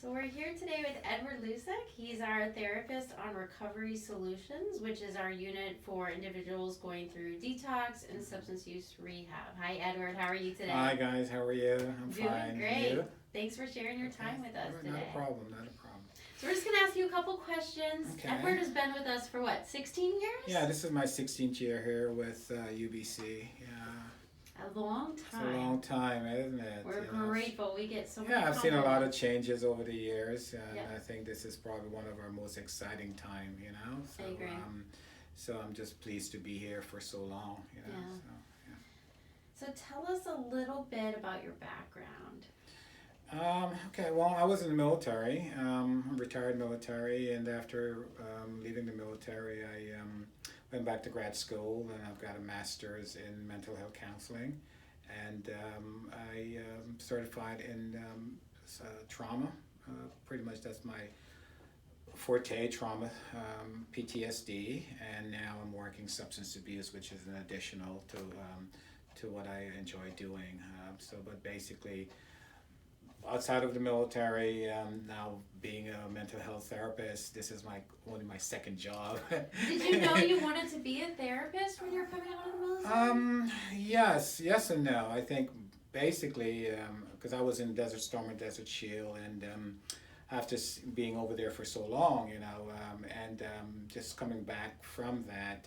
So we're here today with Edward Luczak. He's our therapist on Recovery Solutions, which is our unit for individuals going through detox and substance use rehab. Hi, Edward. How are you today? Hi guys, how are you? I'm Doing fine. great. You? Thanks for sharing your time with us today. Not a problem, not a problem. So we're just going to ask you a couple questions. Okay. Edward has been with us for what, 16 years? Yeah, this is my 16th year here with UBC. Yeah. A long It's time. a long time, isn't it? We're You know, grateful. We get so many Yeah, I've seen a lot of compliments. changes over the years, and Yeah. I think this is probably one of our most exciting time, you know? So, I agree. So I'm just pleased to be here for so long, you know? Yeah. So, So tell us a little bit about your background. Okay, well, I was in the military, retired military, and after leaving the military, I went back to grad school, and I've got a master's in mental health counseling, and I certified in trauma. Pretty much that's my forte, trauma, PTSD, and now I'm working substance abuse, which is an additional to what I enjoy doing. But basically, outside of the military, now being a mental health therapist, this is only my second job. Did you know you wanted to be a therapist when you were coming out of the military? Yes and no. I think basically because I was in Desert Storm and Desert Shield, and after being over there for so long, you know, and just coming back from that,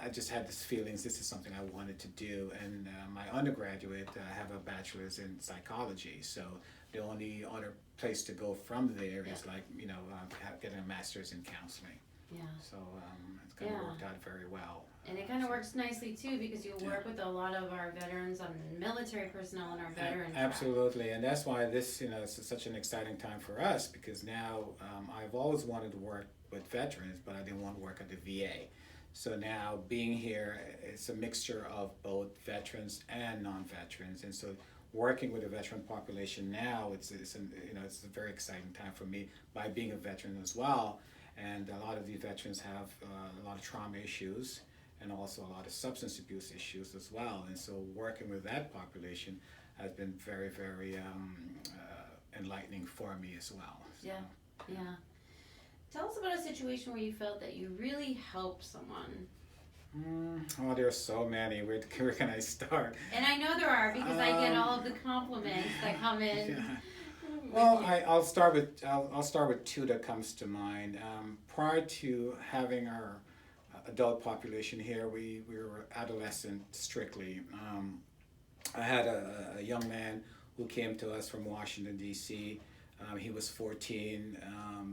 I just had this feelings this is something I wanted to do, and my undergraduate I have a bachelor's in psychology, so the only other place to go from there is like, you know, getting a master's in counseling. Yeah. So it's kind of worked out very well. And it kind of works nicely too because you work with a lot of our veterans, military personnel in our veteran track. Absolutely, and that's why this, you know, is such an exciting time for us, because now I've always wanted to work with veterans, but I didn't want to work at the VA. So now being here, it's a mixture of both veterans and non-veterans, and so working with the veteran population now, it's a very exciting time for me by being a veteran as well. And a lot of these veterans have a lot of trauma issues and also a lot of substance abuse issues as well. And so working with that population has been very, very enlightening for me as well. So. Yeah. Tell us about a situation where you felt that you really helped someone. Oh, there are so many. Where can I start? And I know there are because I get all of the compliments that come in. Yeah. Well, I'll start with two that comes to mind. Prior to having our adult population here, we were adolescent strictly. I had a young man who came to us from Washington, D.C. He was 14.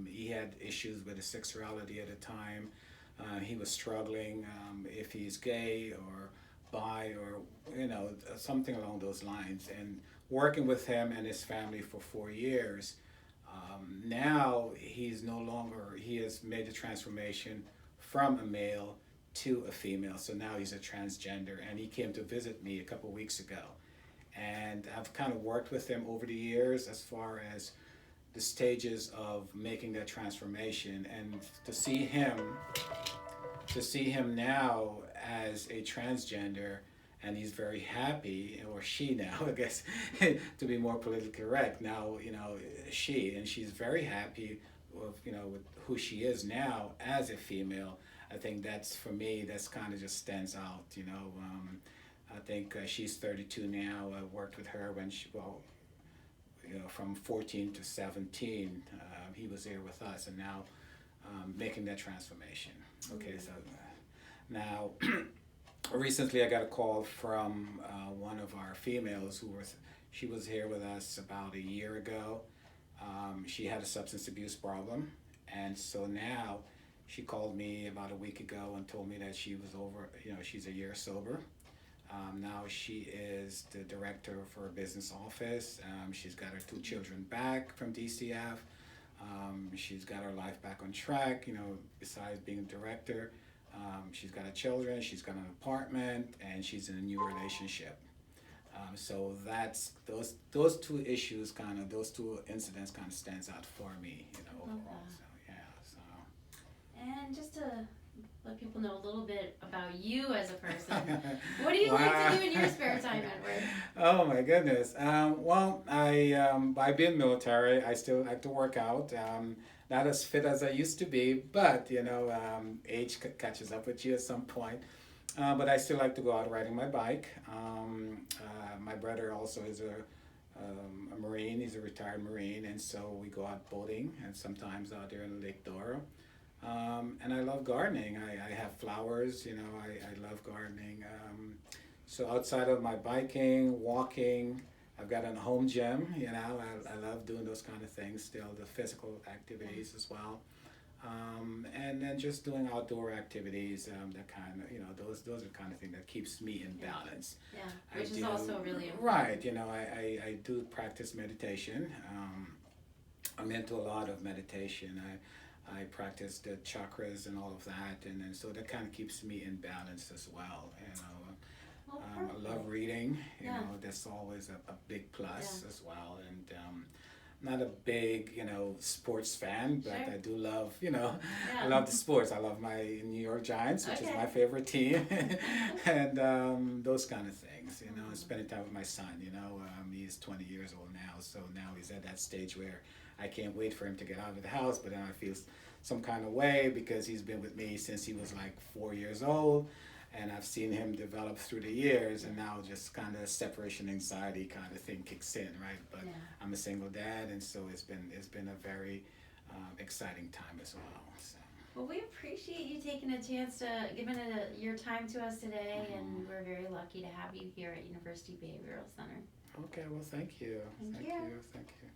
He had issues with his sexuality at the time. He was struggling if he's gay or bi or, you know, something along those lines. And working with him and his family for 4 years, now he has made the transformation from a male to a female. So now he's a transgender, and he came to visit me a couple weeks ago. And I've kind of worked with him over the years as far as the stages of making that transformation, and to see him now as a transgender, and he's very happy, or she now, I guess, to be more politically correct. Now, you know, she's very happy with, you know, with who she is now as a female. I think that's, for me, that's kind of just stands out, you know. I think she's 32 now. I worked with her when from 14 to 17, he was there with us, and now making that transformation. Okay, so now recently I got a call from one of our females she was here with us about a year ago. She had a substance abuse problem, and so now she called me about a week ago and told me that she was she's a year sober. Now she is the director for a business office. She's got her 2 children back from DCF. She's got her life back on track, you know, besides being a director. She's got her children, she's got an apartment, and she's in a new relationship. So that's those 2 issues, those 2 incidents kind of stands out for me, you know, overall. So yeah. So. And just to let people know a little bit about you as a person. What do you like to do in your spare time, Edward? Oh my goodness. Well, by being military, I still like to work out. Not as fit as I used to be, but age catches up with you at some point. But I still like to go out riding my bike. My brother also is a Marine. He's a retired Marine, and so we go out boating and sometimes out there in Lake Dora. And I love gardening. I have flowers, I love gardening. So outside of my biking, walking, I've got a home gym, I love doing those kind of things still, the physical activities as well. And then just doing outdoor activities, that kind of, those are the kind of thing that keeps me in balance. Yeah, which is also really important. Right, I do practice meditation. I'm into a lot of meditation. I practice the chakras and all of that, and then so that kind of keeps me in balance as well. I love reading. That's always a big plus as well. And not a big sports fan, but Sure. I do love I love the sports. I love my New York Giants, which is my favorite team, and those kind of things. Spending time with my son. He's 20 years old now, so now he's at that stage where I can't wait for him to get out of the house, but then I feel some kind of way because he's been with me since he was like 4 years old, and I've seen him develop through the years, and now just kind of separation anxiety kind of thing kicks in, right? But I'm a single dad, and so it's been a very exciting time as well. So. Well, we appreciate you taking a chance to giving your time to us today, and we're very lucky to have you here at University Behavioral Center. Okay, well, thank you. Thank you. Thank you.